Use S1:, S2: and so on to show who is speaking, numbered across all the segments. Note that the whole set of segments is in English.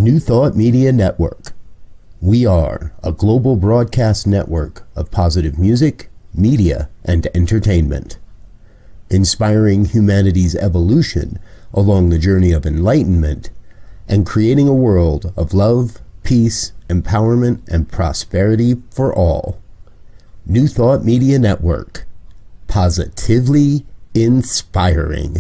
S1: New Thought Media Network. We are a global broadcast network of positive music, media, and entertainment, inspiring humanity's evolution along the journey of enlightenment and creating a world of love, peace, empowerment, and prosperity for all. New Thought Media Network. Positively inspiring.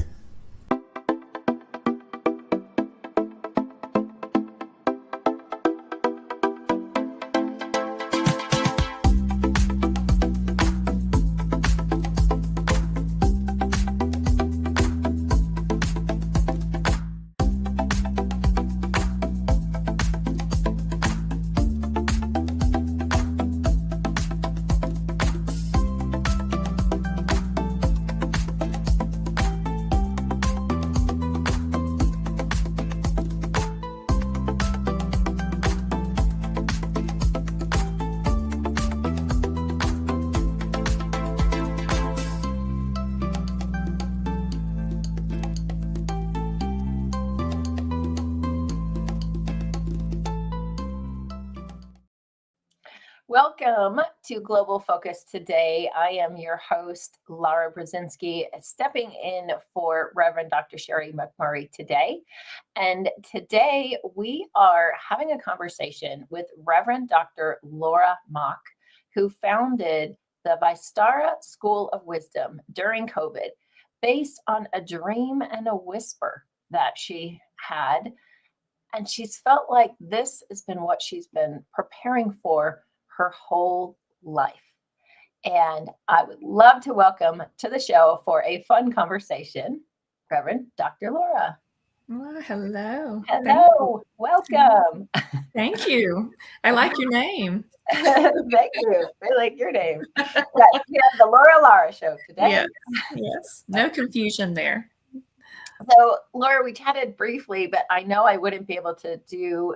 S2: Welcome to Global Focus today. I am your host, Laura Brzezinski, stepping in for Reverend Dr. Sharri McMurray today. And today we are having a conversation with Reverend Dr. Laura Mock, who founded the Vistara School of Wisdom during COVID, based on a dream and a whisper that she had. And she's felt like this has been what she's been preparing for her whole life. And I would love to welcome to the show for a fun conversation, Reverend Dr. Laura.
S3: Well, hello.
S2: Hello. Welcome.
S3: Thank you. I like your name.
S2: Thank you. I like your name. Yes, we have the Laura show today.
S3: Yes. No confusion there.
S2: So, Laura, we chatted briefly, but I know I wouldn't be able to do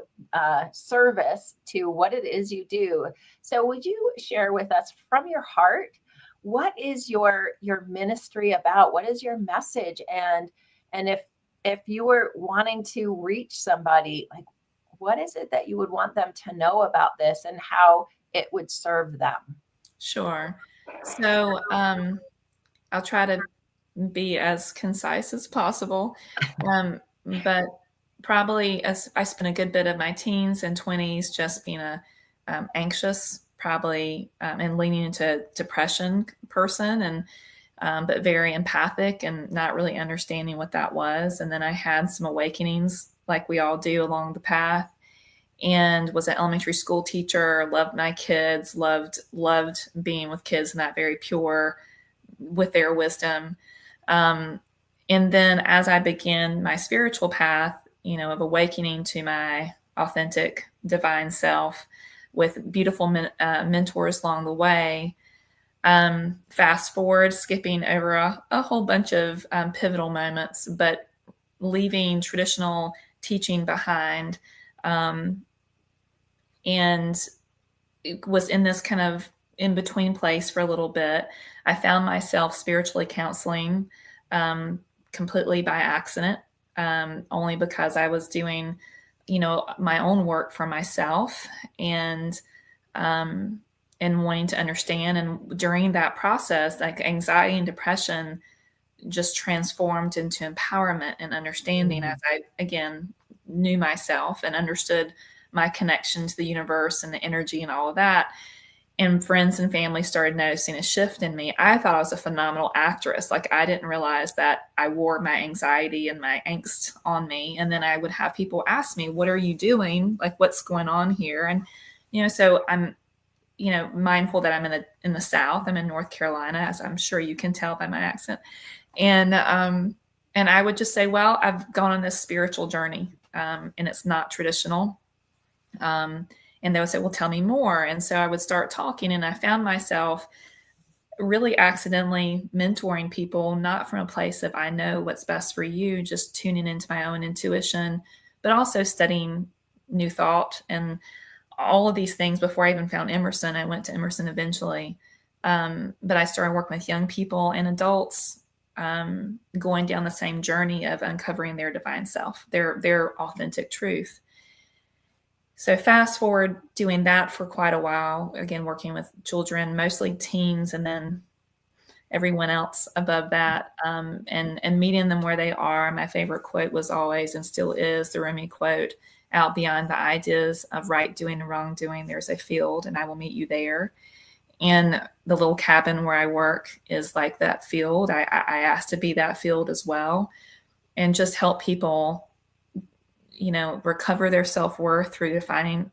S2: service to what it is you do. So would you share with us from your heart, what is your ministry about? What is your message? And if you were wanting to reach somebody, like, what is it that you would want them to know about this and how it would serve them?
S3: Sure. So I'll try to be as concise as possible. But probably as I spent a good bit of my teens and 20s just being a anxious, probably and leaning into depression person, and but very empathic and not really understanding what that was. And then I had some awakenings, like we all do along the path, and was an elementary school teacher, loved my kids, loved being with kids in that very pure, with their wisdom. And then as I began my spiritual path, of awakening to my authentic divine self with beautiful mentors along the way, fast forward, skipping over a whole bunch of pivotal moments, but leaving traditional teaching behind, and it was in this kind of in-between place for a little bit. I found myself spiritually counseling completely by accident, only because I was doing, my own work for myself and wanting to understand. And during that process, like anxiety and depression just transformed into empowerment and understanding as I, again, knew myself and understood my connection to the universe and the energy and all of that. And friends and family started noticing a shift in me. I thought I was a phenomenal actress. Like, I didn't realize that I wore my anxiety and my angst on me. And then I would have people ask me, what are you doing? Like, what's going on here? And, so I'm, mindful that I'm in the South. I'm in North Carolina, as I'm sure you can tell by my accent. And I would just say, well, I've gone on this spiritual journey, and it's not traditional. And they would say, well, tell me more. And so I would start talking, and I found myself really accidentally mentoring people, not from a place of I know what's best for you, just tuning into my own intuition, but also studying New Thought and all of these things before I even found Emerson. I went to Emerson eventually. But I started working with young people and adults, going down the same journey of uncovering their divine self, their authentic truth. So fast forward doing that for quite a while, again, working with children, mostly teens, and then everyone else above that, and meeting them where they are. My favorite quote was always, and still is, the Rumi quote, "Out beyond the ideas of right doing and wrong doing, there's a field, and I will meet you there." And the little cabin where I work is like that field. I asked to be that field as well, and just help people, recover their self-worth through defining,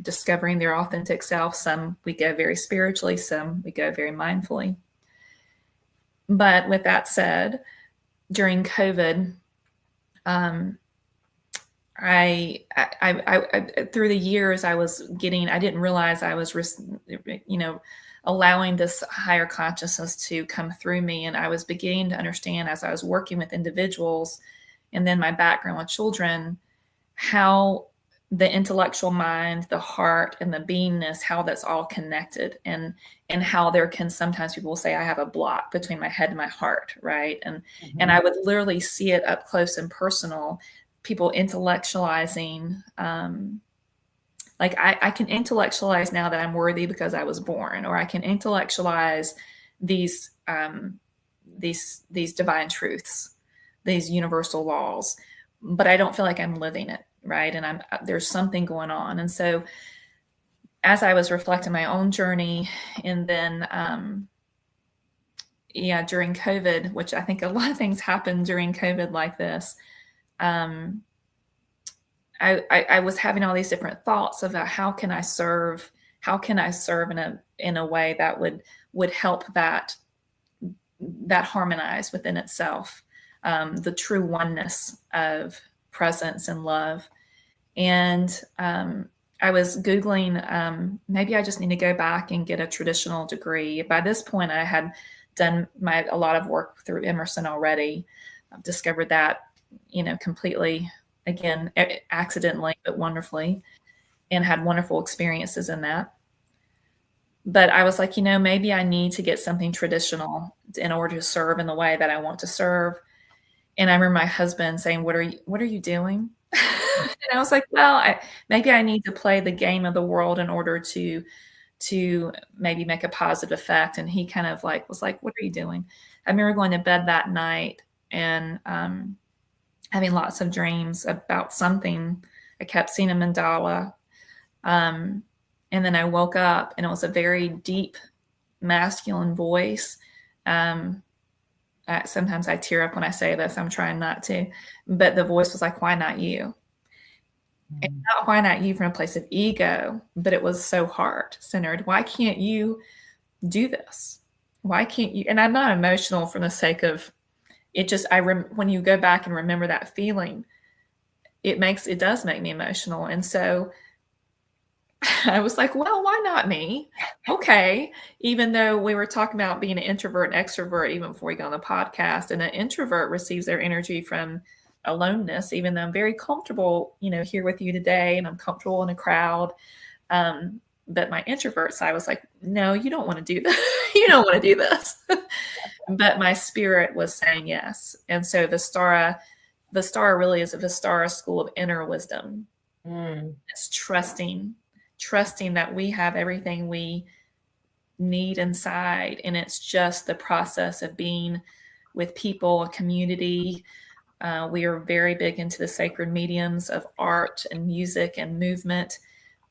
S3: discovering their authentic self. Some we go very spiritually, some we go very mindfully. But with that said, during COVID, I through the years I didn't realize I was, allowing this higher consciousness to come through me. And I was beginning to understand, as I was working with individuals and then my background with children, how the intellectual mind, the heart, and the beingness, how that's all connected, and how there can sometimes people will say I have a block between my head and my heart, right? And I would literally see it up close and personal, people intellectualizing, like I can intellectualize now that I'm worthy because I was born, or I can intellectualize these divine truths, these universal laws, but I don't feel like I'm living it, right? And there's something going on. And so as I was reflecting my own journey, and then during COVID, which I think a lot of things happened during COVID like this, I was having all these different thoughts about how can I serve in a way that would help that harmonize within itself, the true oneness of presence and love. And I was Googling, maybe I just need to go back and get a traditional degree. By this point, I had done a lot of work through Emerson already. I've discovered that, completely, again, accidentally, but wonderfully, and had wonderful experiences in that. But I was like, maybe I need to get something traditional in order to serve in the way that I want to serve. And I remember my husband saying, what are you doing? And I was like, well, maybe I need to play the game of the world in order to maybe make a positive effect. And he kind of was like, what are you doing? I remember going to bed that night and having lots of dreams about something. I kept seeing a mandala. And then I woke up and it was a very deep masculine voice. Sometimes I tear up when I say this. I'm trying not to, but the voice was like, why not you? And not why not you from a place of ego, but it was so heart-centered. Why can't you do this? Why can't you? And I'm not emotional for the sake of it. Just when you go back and remember that feeling, it does make me emotional. And so I was like, well, why not me? Okay. Even though we were talking about being an introvert and extrovert, even before we got on the podcast, and an introvert receives their energy from aloneness, even though I'm very comfortable, here with you today, and I'm comfortable in a crowd. But my introvert side was like, no, you don't want to do this. You don't want to do this. But my spirit was saying yes. And so Vistara really is a Vistara school of inner wisdom. It's trusting that we have everything we need inside. And it's just the process of being with people, a community. We are very big into the sacred mediums of art and music and movement,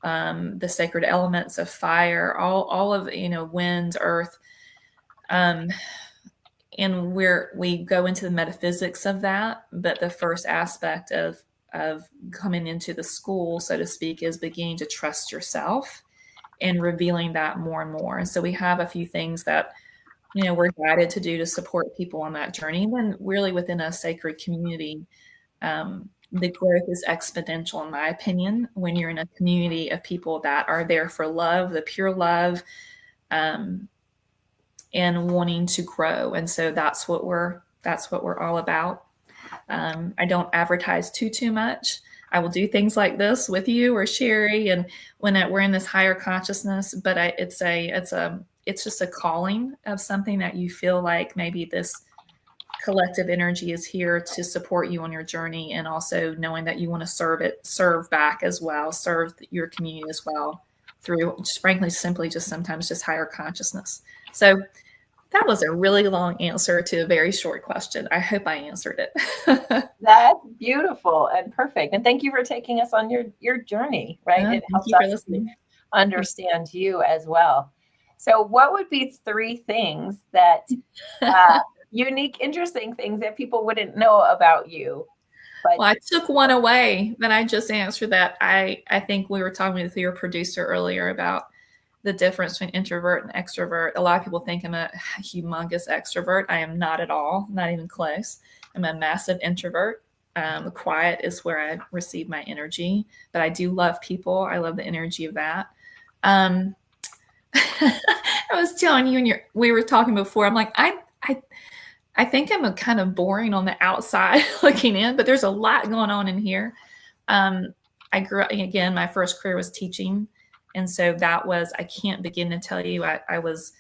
S3: the sacred elements of fire, all of, wind, earth. And we go into the metaphysics of that. But the first aspect of coming into the school, so to speak, is beginning to trust yourself and revealing that more and more. And so we have a few things that, we're guided to do to support people on that journey. And then really within a sacred community, the growth is exponential, in my opinion, when you're in a community of people that are there for love, the pure love, and wanting to grow. And so that's what we're all about. I don't advertise too much. I will do things like this with you or Sherry, and when we're in this higher consciousness, but it's just a calling of something that you feel like maybe this collective energy is here to support you on your journey, and also knowing that you want to serve back as well, serve your community as well through just frankly, simply just sometimes just higher consciousness. So that was a really long answer to a very short question. I hope I answered it.
S2: That's beautiful and perfect. And thank you for taking us on your journey, right? It
S3: Thank
S2: helps
S3: you for
S2: us
S3: listening.
S2: to understand you as well. So what would be 3 things that unique, interesting things that people wouldn't know about you?
S3: Well, I took one away that I just answered that. I think we were talking with your producer earlier about the difference between introvert and extrovert. A lot of people think I'm a humongous extrovert. I am not at all, not even close. I'm a massive introvert. Quiet is where I receive my energy, but I do love people. I love the energy of that. I was telling you, and we were talking before, I'm like, I think I'm a kind of boring on the outside looking in, but there's a lot going on in here. I grew up, again, my first career was teaching. And so that was, I can't begin to tell you, I was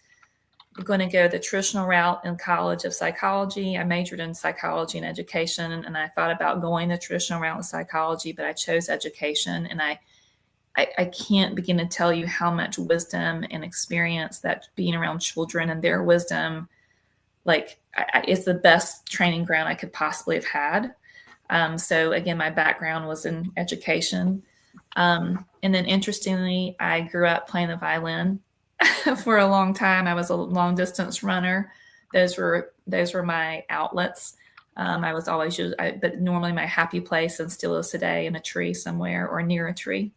S3: going to go the traditional route in college of psychology. I majored in psychology and education, and I thought about going the traditional route in psychology, but I chose education. And I can't begin to tell you how much wisdom and experience that being around children and their wisdom, like it's the best training ground I could possibly have had. So again, my background was in education. And then interestingly, I grew up playing the violin for a long time. I was a long distance runner. Those were my outlets. I was always but normally my happy place, and still is today, in a tree somewhere or near a tree.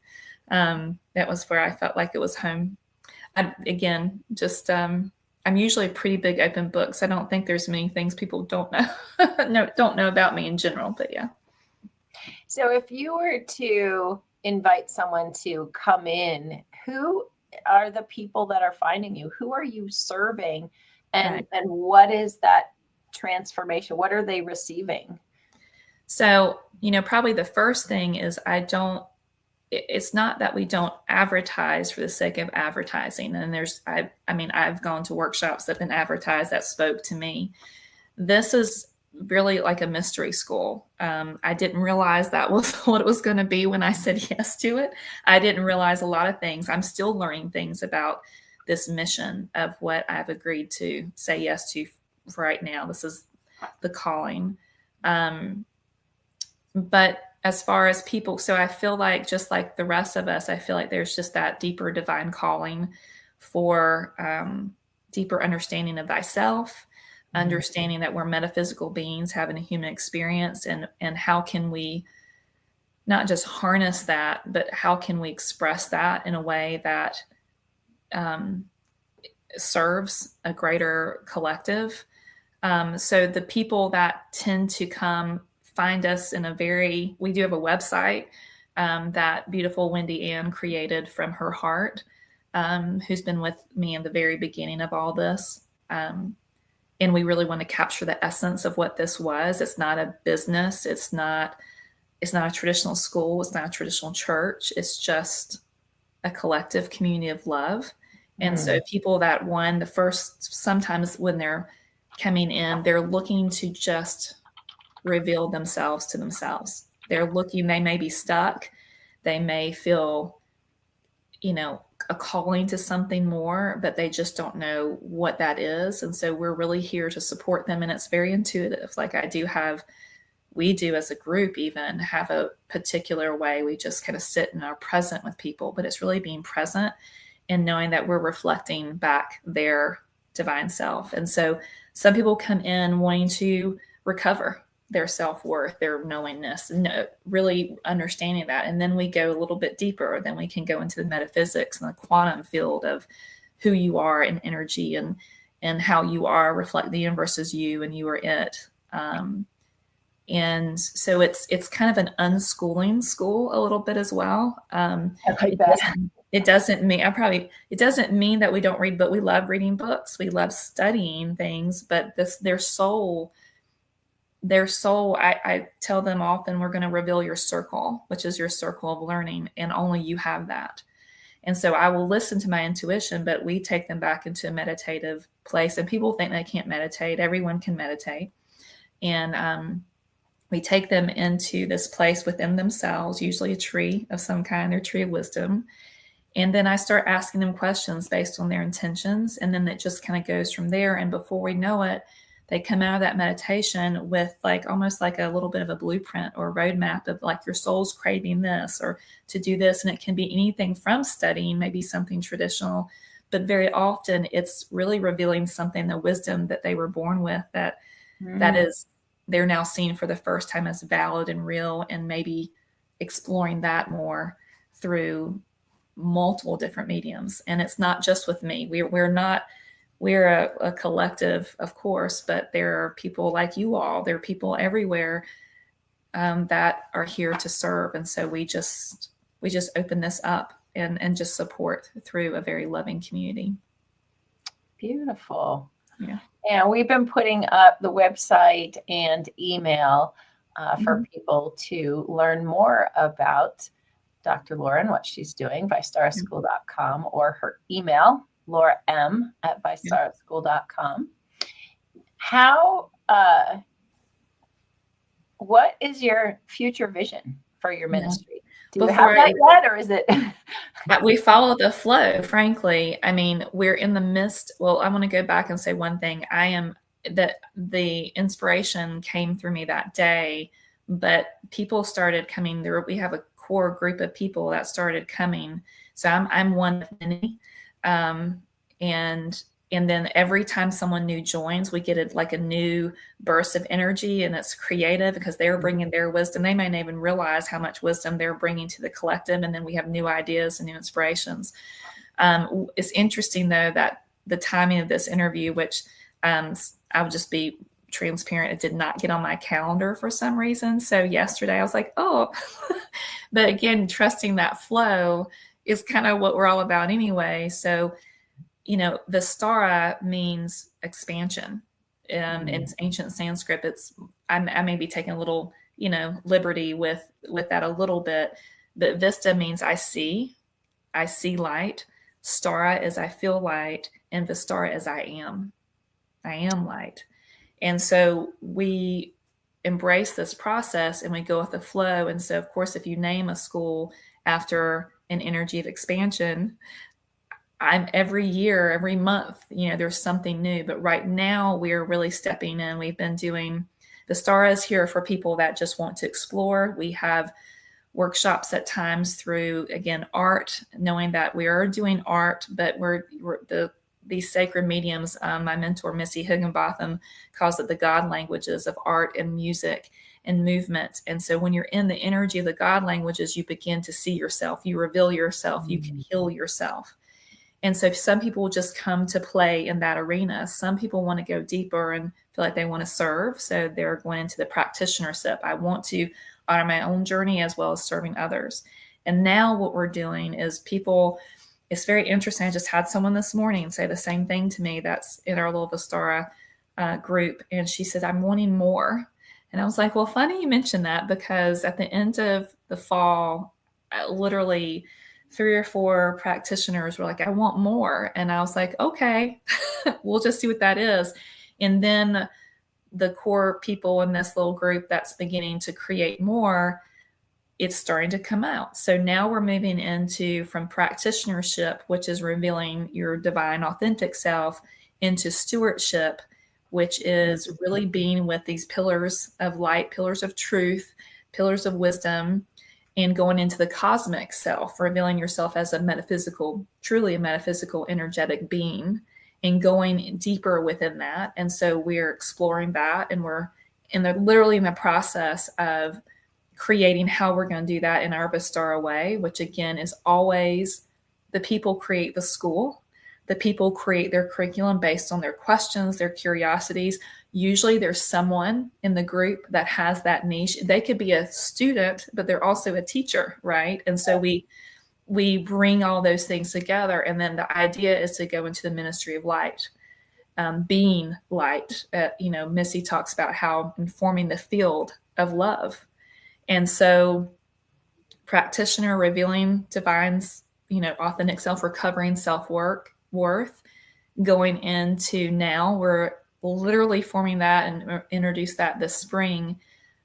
S3: That was where I felt like it was home. I'm usually a pretty big open book, so I don't think there's many things people don't know about me in general, but yeah.
S2: So if you were to invite someone to come in, who are the people that are finding you? Who are you serving? And what is that transformation? What are they receiving?
S3: So, probably the first thing is it's not that we don't advertise for the sake of advertising. And I've gone to workshops that have been advertised that spoke to me. This is really like a mystery school. I didn't realize that was what it was going to be when I said yes to it. I didn't realize a lot of things. I'm still learning things about this mission of what I've agreed to say yes to for right now. This is the calling. But as far as people, so I feel like just like the rest of us, I feel like there's just that deeper divine calling for deeper understanding of thyself, understanding that we're metaphysical beings having a human experience, and how can we not just harness that, but how can we express that in a way that serves a greater collective. So the people that tend to come find us we do have a website that beautiful Wendy Ann created from her heart, who's been with me in the very beginning of all this. And we really want to capture the essence of what this was. It's not a business. It's not a traditional school. It's not a traditional church. It's just a collective community of love. And so people that sometimes when they're coming in, they're looking to just reveal themselves to themselves. They may be stuck. They may feel, a calling to something more, but they just don't know what that is. And so we're really here to support them. And it's very intuitive. Like we do as a group even have a particular way. We just kind of sit and are present with people, but it's really being present and knowing that we're reflecting back their divine self. And so some people come in wanting to recover their self-worth, their knowingness, really understanding that. And then we go a little bit deeper. Then we can go into the metaphysics and the quantum field of who you are in energy and how you are reflect the universe as you, and you are it. And so it's kind of an unschooling school a little bit as well.
S2: I like that.
S3: It doesn't mean that we don't read, but we love reading books. We love studying things, but their soul, I tell them often, we're going to reveal your circle, which is your circle of learning, and only you have that. And so I will listen to my intuition, but we take them back into a meditative place. And people think they can't meditate. Everyone can meditate. And we take them into this place within themselves, usually a tree of some kind, their tree of wisdom. And then I start asking them questions based on their intentions. And then it just kind of goes from there. And before we know it, they come out of that meditation with like almost like a little bit of a blueprint or a roadmap of like your soul's craving this or to do this. And it can be anything from studying, maybe something traditional, but very often it's really revealing something, the wisdom that they were born with that is they're now seeing for the first time as valid and real, and maybe exploring that more through multiple different mediums. And it's not just with me. We're a collective, of course, but there are people like you all. There are people everywhere that are here to serve. And so we just open this up and just support through a very loving community.
S2: Beautiful.
S3: Yeah.
S2: And we've been putting up the website and email for people to learn more about Dr. Laura and what she's doing, vistaraschool.com, or her email, lauraM@vistaraschool.com. What is your future vision for your ministry? Do you have that yet, or is it?
S3: We follow the flow, frankly. I mean, we're in the midst. Well, I want to go back and say one thing. The inspiration came through me that day, but people started coming there. We have a core group of people that started coming. So I'm one of many. And then every time someone new joins, we get a new burst of energy, and it's creative because they're bringing their wisdom. They may not even realize how much wisdom they're bringing to the collective. And then we have new ideas and new inspirations. It's interesting, though, that the timing of this interview, which I would just be transparent, it did not get on my calendar for some reason. So yesterday I was like, oh, but again, trusting that flow is kind of what we're all about anyway. So Vistara means expansion. In ancient Sanskrit, I may be taking a little, liberty with that a little bit, but Vista means I see light. Stara is I feel light, and Vistara is I am light. And so we embrace this process and we go with the flow. And so, of course, if you name a school after an energy of expansion, every year, every month, there's something new. But right now we're really stepping in. We've been doing the Star is here for people that just want to explore. We have workshops at times through, again, art, knowing that we are doing art, but these sacred mediums. My mentor, Missy Higginbotham, calls it the God languages of art and music and movement. And so when you're in the energy of the God languages, you begin to see yourself, you reveal yourself, you can heal yourself. And so some people will just come to play in that arena. Some people want to go deeper and feel like they want to serve. So they're going into the practitionership. I want to honor my own journey as well as serving others. And now what we're doing is it's very interesting. I just had someone this morning say the same thing to me that's in our little Vistara group. And she said, I'm wanting more. And I was like, well, funny you mentioned that, because at the end of the fall, literally 3 or 4 practitioners were like, I want more. And I was like, okay, we'll just see what that is. And then the core people in this little group that's beginning to create more, it's starting to come out. So now we're moving from practitionership, which is revealing your divine authentic self, into stewardship, which is really being with these pillars of light, pillars of truth, pillars of wisdom, and going into the cosmic self, revealing yourself as truly a metaphysical, energetic being, and going deeper within that. And so we're exploring that, and we're literally in the process of creating how we're going to do that in our Vistara way, which again is always the people create the school. The people create their curriculum based on their questions, their curiosities. Usually there's someone in the group that has that niche. They could be a student, but they're also a teacher, right? And so we bring all those things together. And then the idea is to go into the ministry of light, being light. Missy talks about how informing the field of love. And so practitioner, revealing divine's, authentic self, recovering self-worth, going into now we're literally forming that and introduced that this spring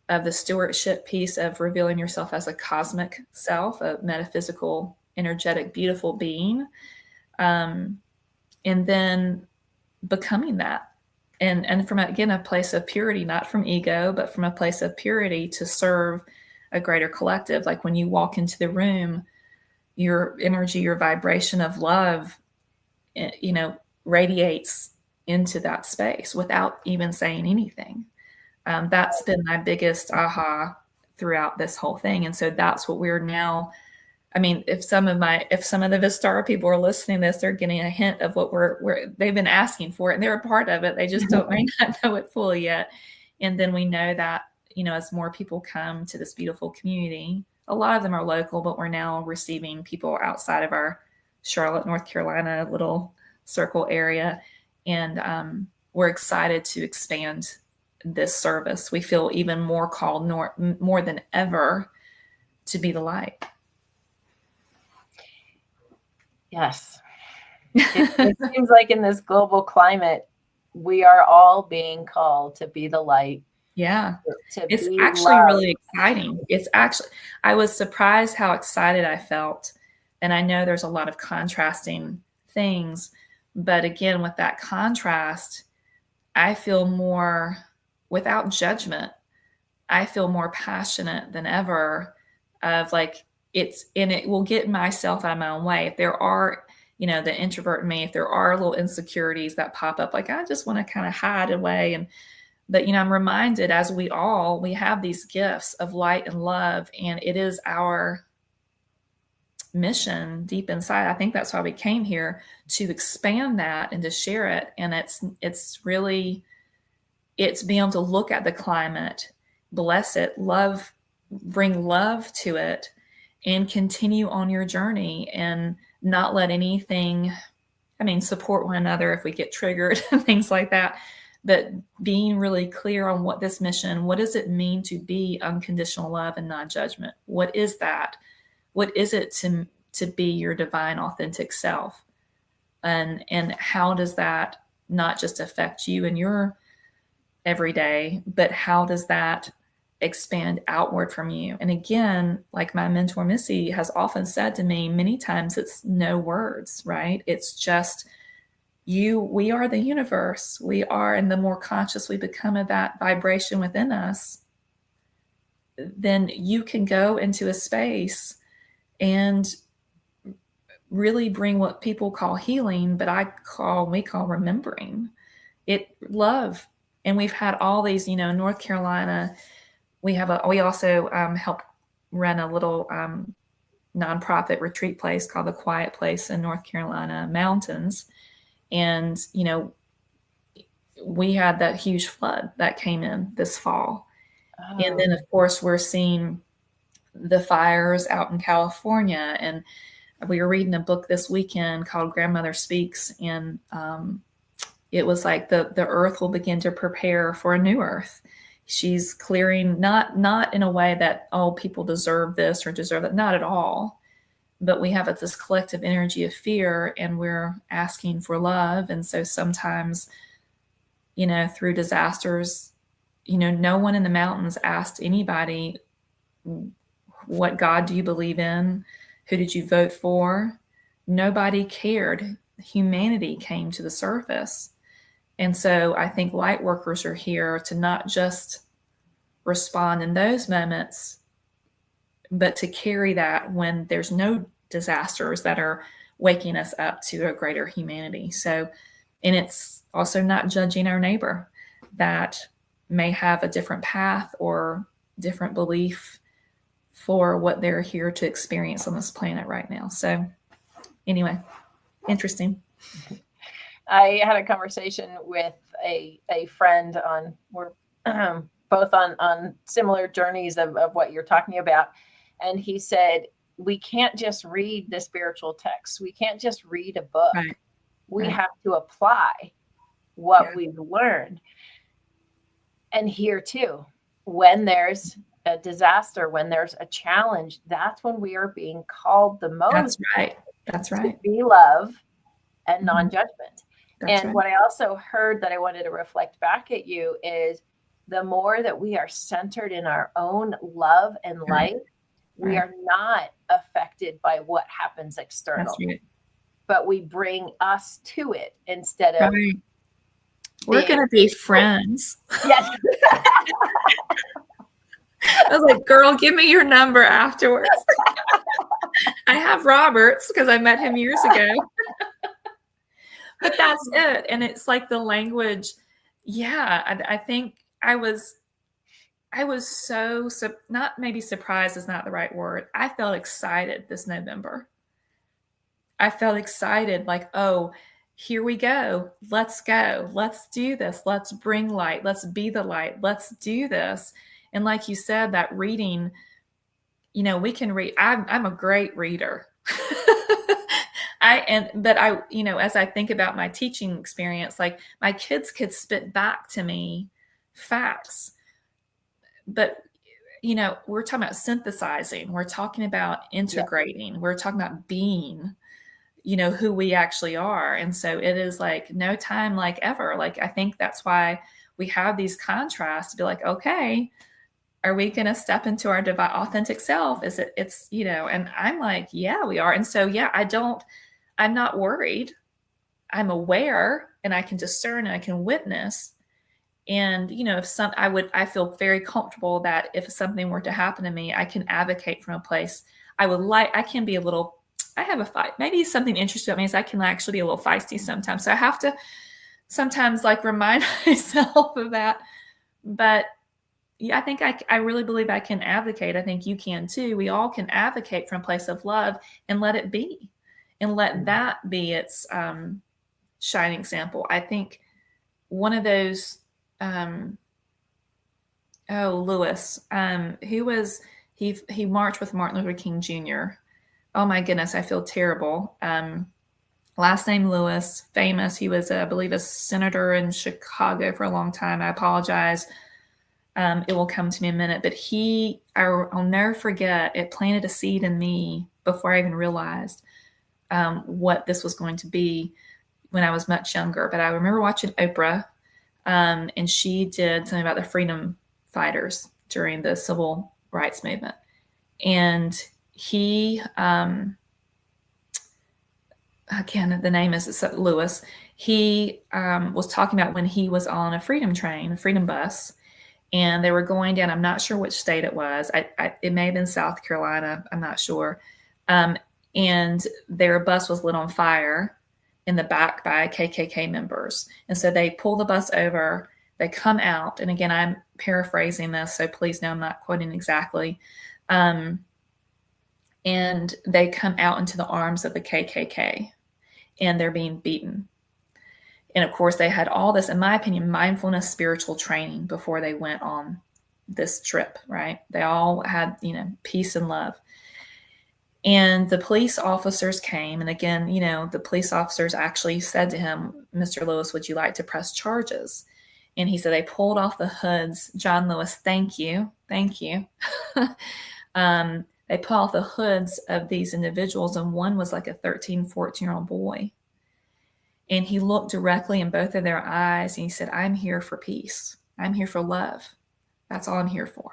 S3: of the stewardship piece of revealing yourself as a cosmic self, a metaphysical, energetic, beautiful being. And then becoming that. And from, again, a place of purity, not from ego, but from a place of purity to serve a greater collective. Like when you walk into the room, your energy, your vibration of love, radiates into that space without even saying anything. That's been my biggest aha throughout this whole thing. And so that's what we're now. I mean, if some of the Vistara people are listening to this, they're getting a hint of what they've been asking for it, and they're a part of it. They just may not know it fully yet. And then we know that, as more people come to this beautiful community, a lot of them are local, but we're now receiving people outside of our Charlotte, North Carolina little circle area. And we're excited to expand this service. We feel even more called more than ever to be the light.
S2: Yes. It seems like in this global climate, we are all being called to be the light.
S3: Yeah. It's actually really exciting. I was surprised how excited I felt. And I know there's a lot of contrasting things, but again, with that contrast, I feel more, without judgment, I feel more passionate than ever of like, it will get myself out of my own way. If there are, the introvert in me, if there are little insecurities that pop up, like I just want to kind of hide away. But I'm reminded, as we have these gifts of light and love, and it is our mission deep inside. I think that's why we came here, to expand that and to share it. And it's being able to look at the climate, bless it, love, bring love to it, and continue on your journey and not let anything, support one another if we get triggered and things like that. But being really clear on what this mission, what does it mean to be unconditional love and non-judgment? What is that? What is it to be your divine, authentic self? And how does that not just affect you in your everyday, but how does that expand outward from you? And again, like my mentor Missy has often said to me many times, it's no words, right? It's just we are the universe. We are, and the more conscious we become of that vibration within us, then you can go into a space and really bring what people call healing, but we call remembering it, love. And we've had all these, North Carolina, we also help run a little nonprofit retreat place called The Quiet Place in North Carolina mountains. And, we had that huge flood that came in this fall. Oh. And then, of course, we're seeing the fires out in California. And we were reading a book this weekend called Grandmother Speaks. And it was like the earth will begin to prepare for a new earth. She's clearing, not in a way that, people deserve this or deserve that, not at all. But we have this collective energy of fear, and we're asking for love. And so sometimes, through disasters, no one in the mountains asked anybody, what God do you believe in? Who did you vote for? Nobody cared. Humanity came to the surface. And so I think light workers are here to not just respond in those moments, but to carry that when there's no disasters that are waking us up to a greater humanity. So, and it's also not judging our neighbor that may have a different path or different belief for what they're here to experience on this planet right now. So anyway, interesting.
S2: I had a conversation with a friend we're both on similar journeys of what you're talking about. And he said, we can't just read the spiritual text. We can't just read a book. Right. We have to apply what we've learned. And here too, when there's a disaster, when there's a challenge, that's when we are being called the most.
S3: That's right.
S2: To be love and non-judgment.
S3: That's
S2: And
S3: right.
S2: what I also heard that I wanted to reflect back at you is the more that we are centered in our own love and
S3: Right.
S2: life, we
S3: Right.
S2: are not affected by what happens
S3: That's
S2: external,
S3: right.
S2: but we bring us to it instead of
S3: Right. We're
S2: being.
S3: going to be friends.
S2: Yes.
S3: I was like, girl, give me your number afterwards. I have Robert's because I met him years ago. But that's it. And it's like the language. Yeah, I think I was so, not maybe surprised is not the right word. I felt excited this November. I felt excited, like, oh, here we go. Let's go. Let's do this. Let's bring light. Let's be the light. Let's do this. And like you said, that reading, we can read. I'm a great reader. But as I think about my teaching experience, like my kids could spit back to me facts, but we're talking about synthesizing. We're talking about integrating. Yeah. We're talking about being, who we actually are. And so it is like no time like ever. Like, I think that's why we have these contrasts to be like, okay, are we going to step into our divine authentic self? And I'm like, yeah, we are. And so, yeah, I'm not worried. I'm aware and I can discern and I can witness. And, I feel very comfortable that if something were to happen to me, I can advocate from a place. I have a fight. Maybe something interesting about me is I can actually be a little feisty sometimes. So I have to sometimes remind myself of that. But yeah, I think I really believe I can advocate. I think you can too. We all can advocate from a place of love and let it be, and let that be its shining example. I think one of those, Lewis, he marched with Martin Luther King Jr. Oh my goodness, I feel terrible. Last name Lewis, famous. He was, I believe, a senator in Chicago for a long time. I apologize. It will come to me in a minute, but I'll never forget, it planted a seed in me before I even realized what this was going to be when I was much younger. But I remember watching Oprah, and she did something about the freedom fighters during the civil rights movement. And he, again, the name is Lewis. He was talking about when he was on a freedom train, a freedom bus, and they were going down. I'm not sure which state it was. It may have been South Carolina. I'm not sure. And their bus was lit on fire in the back by KKK members. And so they pull the bus over. They come out. And again, I'm paraphrasing this, so please know I'm not quoting exactly. And they come out into the arms of the KKK, and they're being beaten. And of course, they had all this, in my opinion, mindfulness, spiritual training before they went on this trip, right? They all had, peace and love. And the police officers came. And again, the police officers actually said to him, Mr. Lewis, would you like to press charges? And he said, they pulled off the hoods. John Lewis, thank you. Thank you. They pulled off the hoods of these individuals. And one was like a 13, 14-year-old boy. And he looked directly in both of their eyes and he said, I'm here for peace. I'm here for love. That's all I'm here for.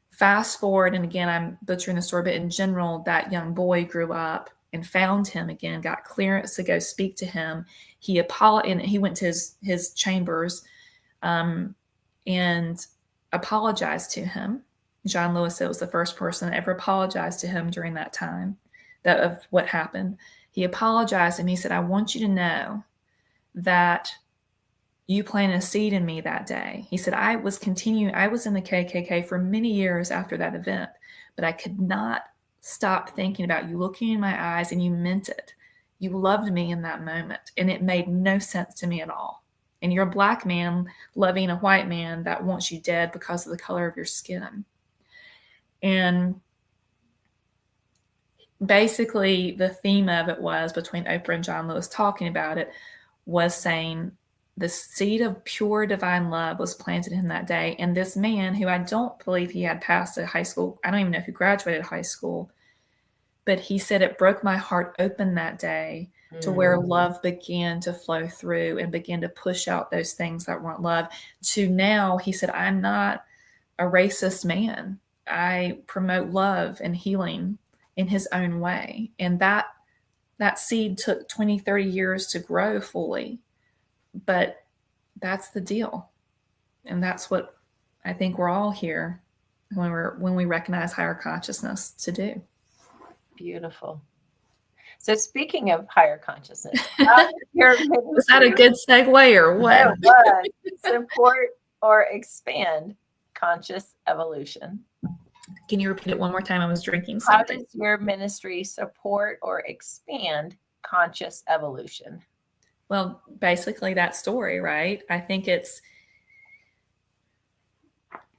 S3: Fast forward, and again, I'm butchering the story, but in general, that young boy grew up and found him again, got clearance to go speak to him. He went to his chambers and apologized to him. John Lewis said was the first person that ever apologized to him during that time of what happened. He apologized and he said, I want you to know that you planted a seed in me that day. He said, I was in the KKK for many years after that event, but I could not stop thinking about you looking in my eyes, and you meant it. You loved me in that moment, and it made no sense to me at all. And you're a black man loving a white man that wants you dead because of the color of your skin. And basically the theme of it was, between Oprah and John Lewis talking about it, was saying the seed of pure divine love was planted in him that day. And this man, who I don't believe he had passed a high school, I don't even know if he graduated high school, but he said it broke my heart open that day to where love began to flow through and begin to push out those things that weren't love, to now he said, I'm not a racist man. I promote love and healing in his own way. And that seed took 20, 30 years to grow fully. But that's the deal. And that's what I think we're all here when we recognize higher consciousness to do.
S2: Beautiful. So speaking of higher consciousness, was
S3: that a good segue or what?
S2: It was. Support or expand conscious evolution.
S3: Can you repeat it one more time? I was drinking something.
S2: How does your ministry support or expand conscious evolution?
S3: Well, basically that story, right? I think it's,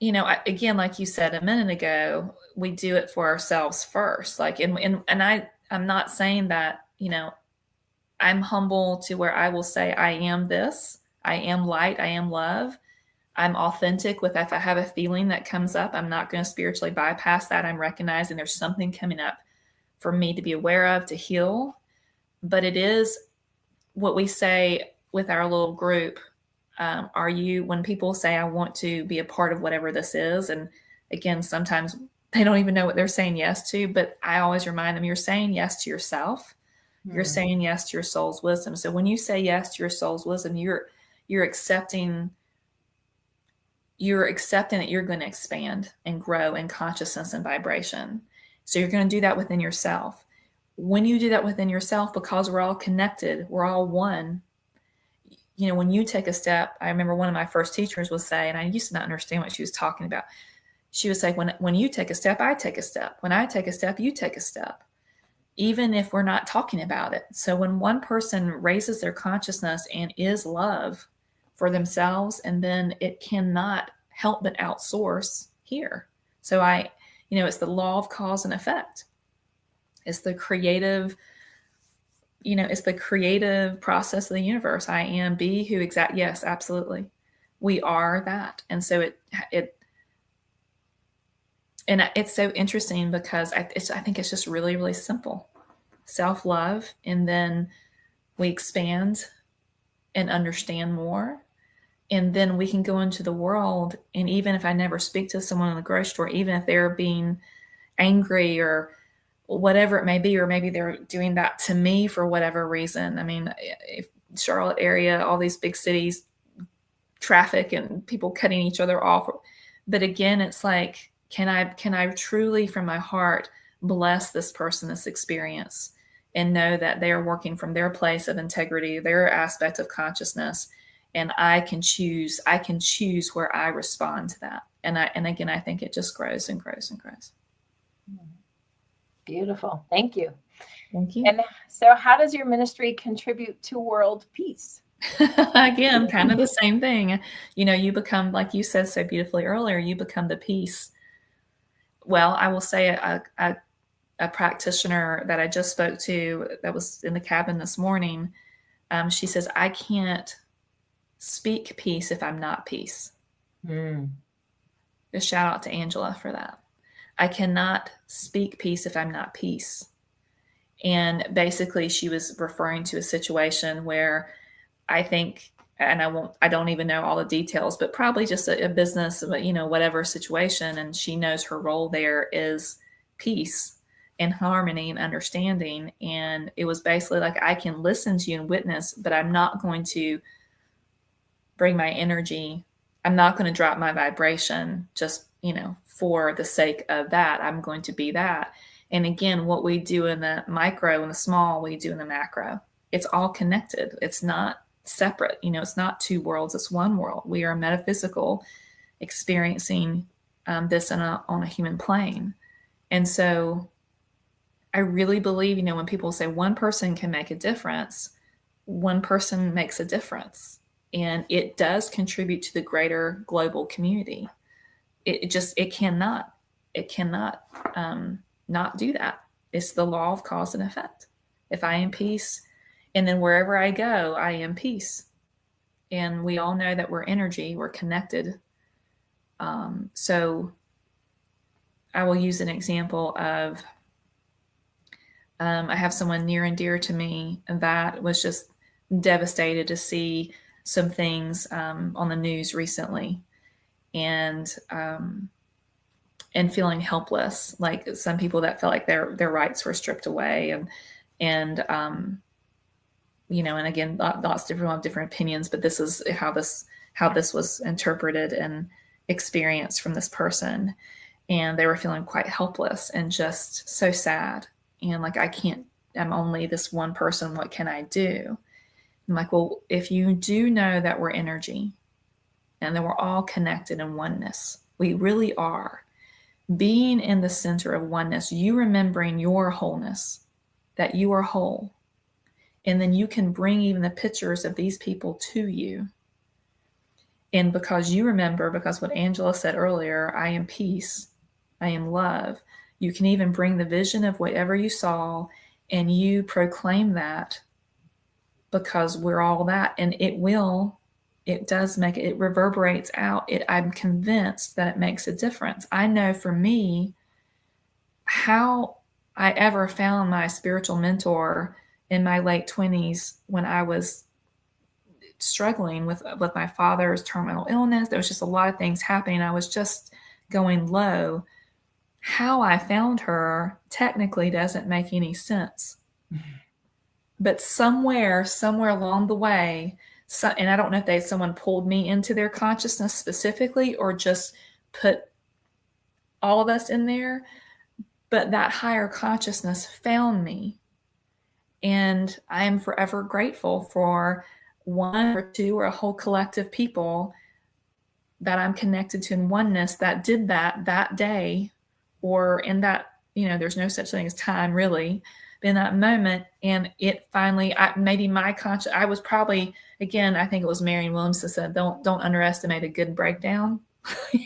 S3: again, like you said a minute ago, we do it for ourselves first. Like, and I'm not saying that, I'm humble to where I will say, I am this, I am light, I am love. I'm authentic with, if I have a feeling that comes up, I'm not going to spiritually bypass that. I'm recognizing there's something coming up for me to be aware of, to heal. But it is what we say with our little group. When people say, I want to be a part of whatever this is. And again, sometimes they don't even know what they're saying yes to, but I always remind them, you're saying yes to yourself. You're saying yes to your soul's wisdom. So when you say yes to your soul's wisdom, you're accepting that you're going to expand and grow in consciousness and vibration. So you're going to do that within yourself. When you do that within yourself, because we're all connected, we're all one. When you take a step, I remember one of my first teachers would say, and I used to not understand what she was talking about. She would say, when you take a step, I take a step. When I take a step, you take a step, even if we're not talking about it. So when one person raises their consciousness and is love for themselves, and then it cannot help but outsource here. So it's the law of cause and effect. It's the creative, it's the creative process of the universe. I am, be, who, exact. Yes, absolutely. We are that. And so it's so interesting because I think it's just really, really simple. Self-love, and then we expand and understand more. And then we can go into the world. And even if I never speak to someone in the grocery store, even if they're being angry or whatever it may be, or maybe they're doing that to me for whatever reason. I mean, if Charlotte area, all these big cities, traffic and people cutting each other off. But again, it's like, can I truly from my heart bless this person, this experience, and know that they are working from their place of integrity, their aspect of consciousness. And I can choose where I respond to that. And again, I think it just grows and grows and grows.
S2: Beautiful. Thank you.
S3: Thank you.
S2: And so how does your ministry contribute to world peace?
S3: Again, kind of the same thing. You become, like you said so beautifully earlier, you become the peace. Well, I will say a practitioner that I just spoke to that was in the cabin this morning, she says, I can't speak peace if I'm not peace. Just shout out to Angela for that. I cannot speak peace if I'm not peace. And basically she was referring to a situation where I think, and I don't even know all the details, but probably just a business, whatever situation. And she knows her role there is peace and harmony and understanding. And it was basically like, I can listen to you and witness, but I'm not going to bring my energy. I'm not going to drop my vibration just, for the sake of that. I'm going to be that. And again, what we do in the micro and the small, we do in the macro. It's all connected. It's not separate. It's not two worlds. It's one world. We are metaphysical, experiencing this on a human plane. And so I really believe, when people say one person can make a difference, one person makes a difference. And it does contribute to the greater global community. It cannot not do that. It's the law of cause and effect. If I am peace, and then wherever I go, I am peace. And we all know that we're energy, we're connected. So I will use an example of I have someone near and dear to me that was just devastated to see some things on the news recently, and feeling helpless, like some people that felt like their rights were stripped away, and and again, lots of different different opinions, but this is how this was interpreted and experienced from this person, and they were feeling quite helpless and just so sad, and like, I'm only this one person, what can I do? I'm like, well, if you do know that we're energy and that we're all connected in oneness, we really are. Being in the center of oneness, you remembering your wholeness, that you are whole. And then you can bring even the pictures of these people to you. And because you remember, because what Angela said earlier, I am peace, I am love, you can even bring the vision of whatever you saw and you proclaim that, because we're all that. And it reverberates out. I'm convinced that it makes a difference. I know for me, how I ever found my spiritual mentor in my late 20s when I was struggling with my father's terminal illness. There was just a lot of things happening. I was just going low. How I found her technically doesn't make any sense. But somewhere along the way, and I don't know if someone pulled me into their consciousness specifically or just put all of us in there, but that higher consciousness found me. And I am forever grateful for one or two or a whole collective people that I'm connected to in oneness that did that day, or in that, there's no such thing as time really, but in that moment. And it finally, I was probably, again, I think it was Marianne Williamson said, don't underestimate a good breakdown.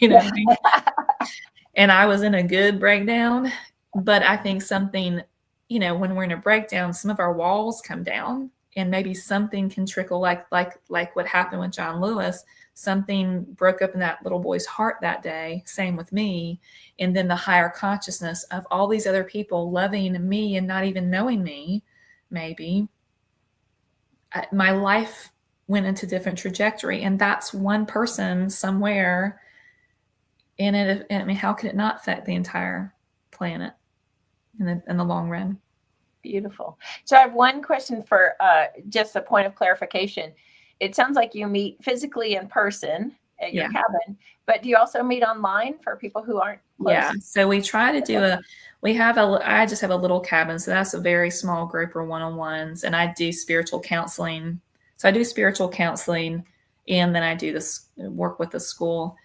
S3: What I mean? And I was in a good breakdown, but I think something, when we're in a breakdown, some of our walls come down and maybe something can trickle, like what happened with John Lewis. Something broke up in that little boy's heart that day. Same with me. And then the higher consciousness of all these other people loving me and not even knowing me, maybe my life went into different trajectory. And that's one person somewhere in it. I mean, how could it not affect the entire planet in the long run?
S2: Beautiful. So I have one question for just a point of clarification. It sounds like you meet physically in person at your cabin, but do you also meet online for people who aren't close?
S3: Yeah. So we try to I just have a little cabin. So that's a very small group or one-on-ones. And I do spiritual counseling. So I do spiritual counseling, and then I do this work with the school.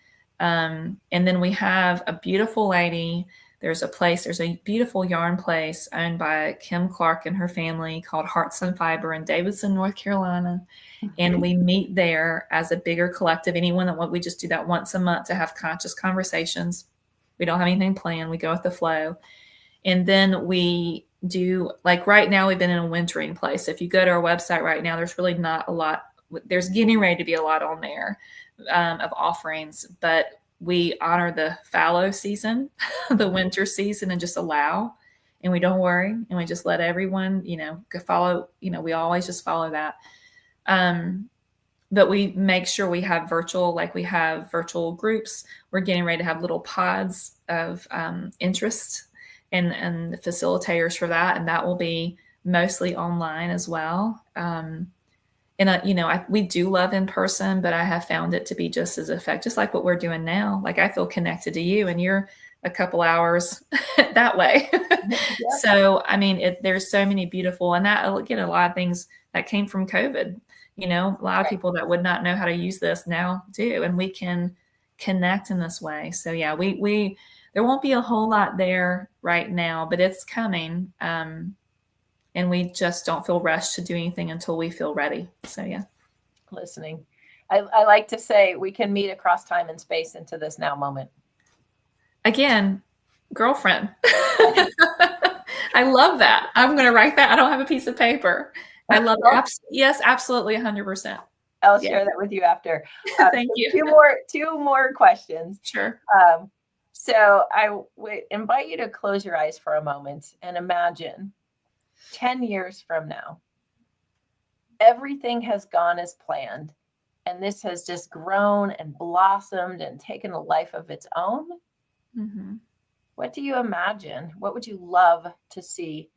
S3: And then we have a beautiful lady. There's a beautiful yarn place owned by Kim Clark and her family called Hearts and Fiber in Davidson, North Carolina. And we meet there as a bigger collective. We just do that once a month to have conscious conversations. We don't have anything planned. We go with the flow. And then we do, like right now, we've been in a wintering place. If you go to our website right now, there's really not a lot. There's getting ready to be a lot on there of offerings, but we honor the fallow season, the winter season, and just allow, and we don't worry, and we just let everyone, follow, we always just follow that. But we make sure we have virtual groups. We're getting ready to have little pods of interest and the facilitators for that. And that will be mostly online as well. We do love in person, but I have found it to be just as effective, just like what we're doing now. Like I feel connected to you and you're a couple hours that way. Yeah. So, I mean, there's so many beautiful, and that, again, a lot of things that came from COVID, a lot of people that would not know how to use this now do, and we can connect in this way. So yeah, there won't be a whole lot there right now, but it's coming. And we just don't feel rushed to do anything until we feel ready. So yeah.
S2: Listening. I like to say we can meet across time and space into this now moment.
S3: Again, girlfriend. I love that. I'm going to write that. I don't have a piece of paper. I love it. Yes, absolutely. 100%.
S2: I'll share that with you after.
S3: Thank you.
S2: Two more questions.
S3: Sure.
S2: So I would invite you to close your eyes for a moment and imagine 10 years from now, everything has gone as planned, and this has just grown and blossomed and taken a life of its own.
S3: Mm-hmm.
S2: What do you imagine? What would you love to see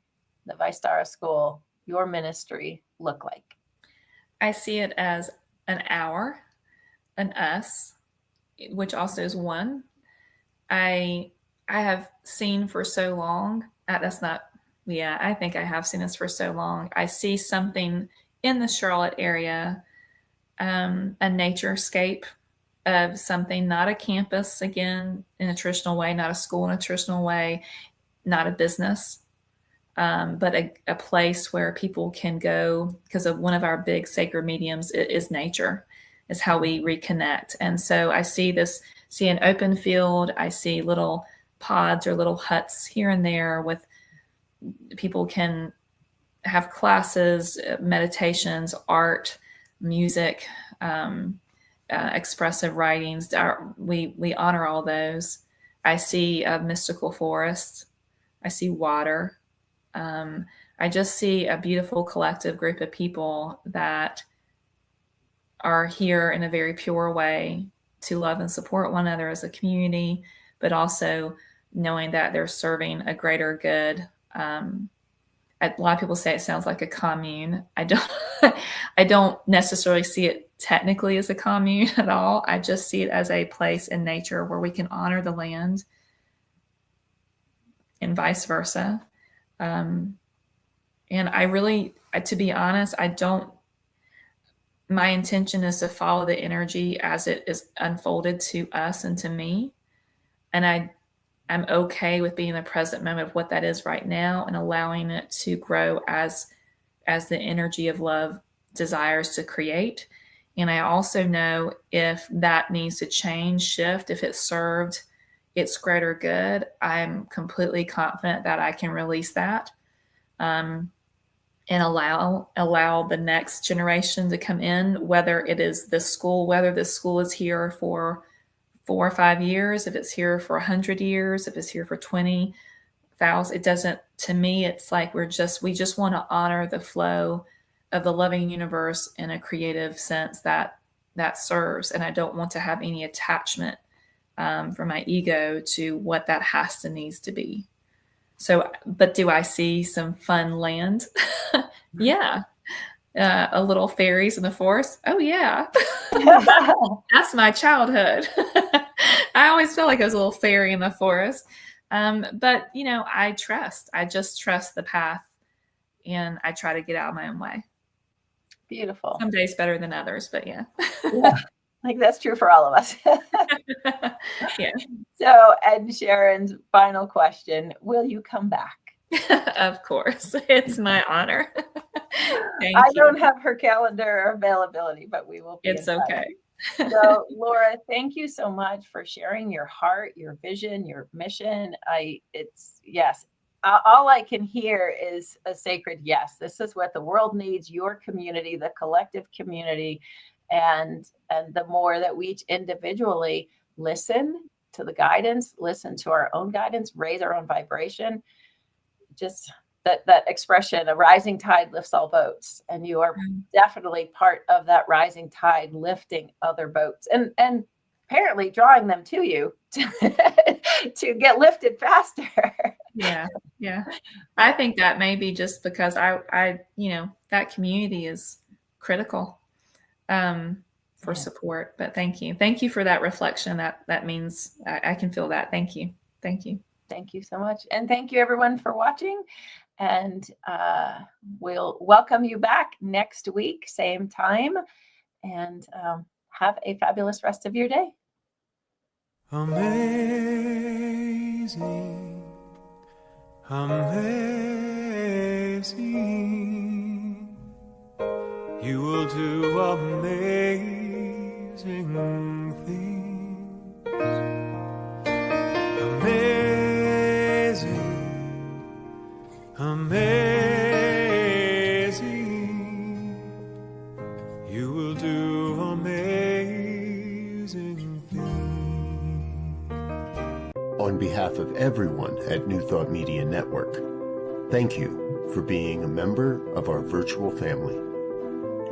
S2: the Vistara School, your ministry, look like?
S3: I see it as an hour, an us, which also is one. I have seen for so long, I think I have seen this for so long. I see something in the Charlotte area, a naturescape of something, not a campus, again, in a traditional way, not a school in a traditional way, not a business, but a place where people can go, because of one of our big sacred mediums is nature, is how we reconnect. And so I see an open field. I see little pods or little huts here and there with people can have classes, meditations, art, music, expressive writings. We honor all those. I see a mystical forest. I see water. I just see a beautiful collective group of people that are here in a very pure way to love and support one another as a community, but also knowing that they're serving a greater good. A lot of people say it sounds like a commune. I don't necessarily see it technically as a commune at all. I just see it as a place in nature where we can honor the land and vice versa. And I really, to be honest, my intention is to follow the energy as it is unfolded to us and to me. And I'm okay with being in the present moment of what that is right now and allowing it to grow as the energy of love desires to create. And I also know if that needs to change, shift, if it served its greater good, I'm completely confident that I can release that, and allow the next generation to come in, whether it is the school, whether the school is here for 4 or 5 years, if it's here for 100 years, if it's here for 20,000, it doesn't, to me, it's like we just want to honor the flow of the loving universe in a creative sense that serves. And I don't want to have any attachment from my ego to what that needs to be. So, but do I see some fun land? Yeah. A little fairies in the forest. Oh yeah. That's my childhood. I always felt like I was a little fairy in the forest. But I just trust the path, and I try to get out of my own way.
S2: Beautiful.
S3: Some days better than others, but yeah.
S2: Yeah. I think that's true for all of us.
S3: Yeah.
S2: So, and Sharon's final question, will you come back?
S3: Of course. It's my honor.
S2: I don't have her calendar availability, but we will be.
S3: It's okay.
S2: So, Laura, thank you so much for sharing your heart, your vision, your mission. Yes. All I can hear is a sacred yes. This is what the world needs, your community, the collective community. And the more that we each individually listen to the guidance, listen to our own guidance, raise our own vibration, just that expression, a rising tide lifts all boats. And you are definitely part of that rising tide lifting other boats and apparently drawing them to you to get lifted faster.
S3: Yeah. I think that may be just because I that community is critical for support. But thank you for that reflection. That means I can feel that. Thank you so much. And thank you everyone for watching, and we'll welcome you back next week, same time, and have a fabulous rest of your day.
S4: Amazing, amazing, you will do amazing things. Amazing, amazing, you will do amazing things.
S1: On behalf of everyone at New Thought Media Network, thank you for being a member of our virtual family.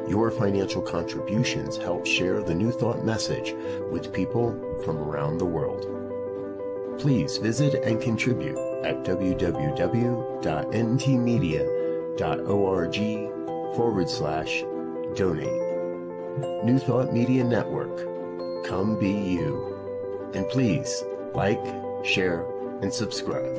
S1: Your financial contributions help share the New Thought message with people from around the world. Please visit and contribute at www.ntmedia.org/donate. New Thought Media Network. Come be you. And please like, share, and subscribe.